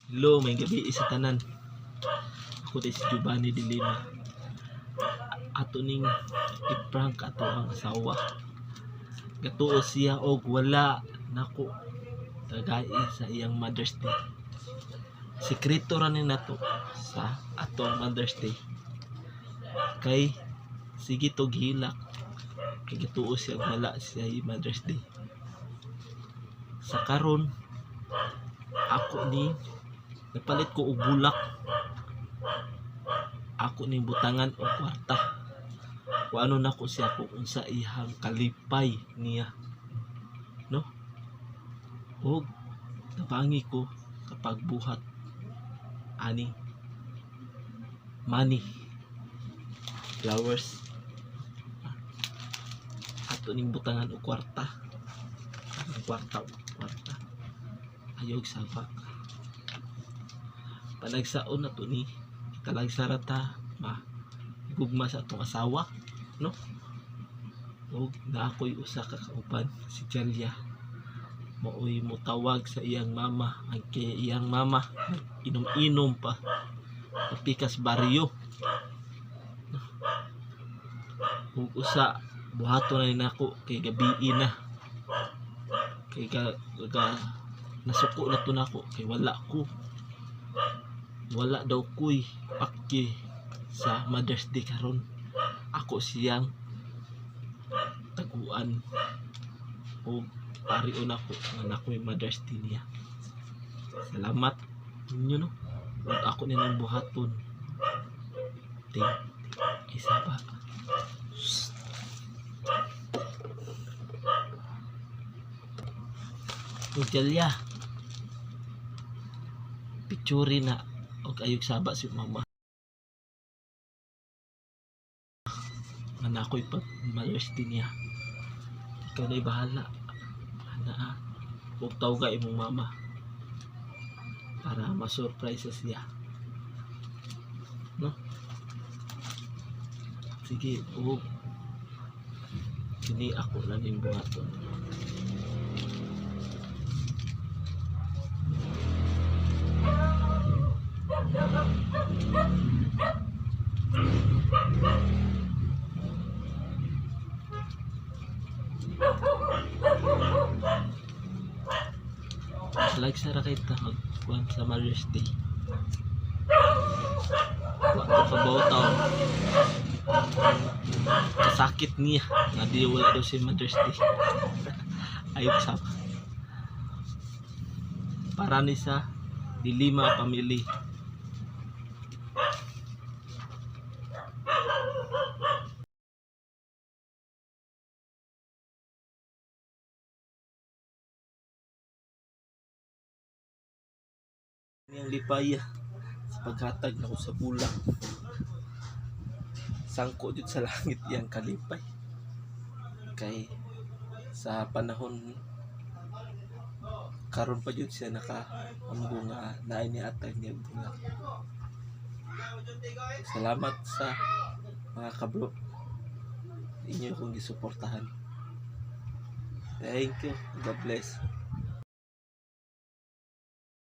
Hello, may gabi sa tanan. Ako si Giovanni de Lima. Ato ning i-prank ato ang asawa. Gatuo siya og wala nako tagay sa iyang Mother's Day. Sekreto ra ni nato sa atong Mother's Day. Kay sige to gihilak. Kay gatuo siya og wala siya iyang Mother's Day. Sa karon ako ni napalit ko og bulak. Ako ning butangan og kwarta. Kung ano nako siya kung unsa ihang kalipay niya. No? Og tabangi ko kapag buhat ani money flowers ato ning butangan og kwarta. Ang kwarta ayog saba. Panagsaon na to ni talagsarata gugma sa atong asawa, no? Og na ako'y usa ka kauban si Celia. Maoy mo tawag sa iyang mama, ang kay iyang mama inom-inom pa papikas baryo. Ug usa buhaton na ni nako kay gabi na. Kay nasuko na to nako kay wala daw ko'y paki sa Mother's Day karon. Ako siyang taguan o parion ako nga nako'y Mother's Day niya. Salamat ninyo, no? Ug ako nilang buhaton. Isa pa. Celia, picture na og ayog saba si mama. Nga ako'y pag Mother's Day niya. Ikaw na'y bahala. Ana, huwag tawag imong mama para ma-surprise siya. No? Sige, huwag. Kini ako lang yung buhaton. Like sa rakay tahag kuan sa Mother's Day. Wala ka bautaw. Kasakit niya nga di wala daw si Mother's Day. Ayok sa para ni sa Dilima family. Yang lipaya sa paghatag na ko sa bulang. Sangko jud sa langit yang kalipay. Kay sa panahon karon pa jud siya nakaambo nga naay ni atag niya bulak. Salamat sa mga kabro inyo kong gisuportahan. Thank you. God bless.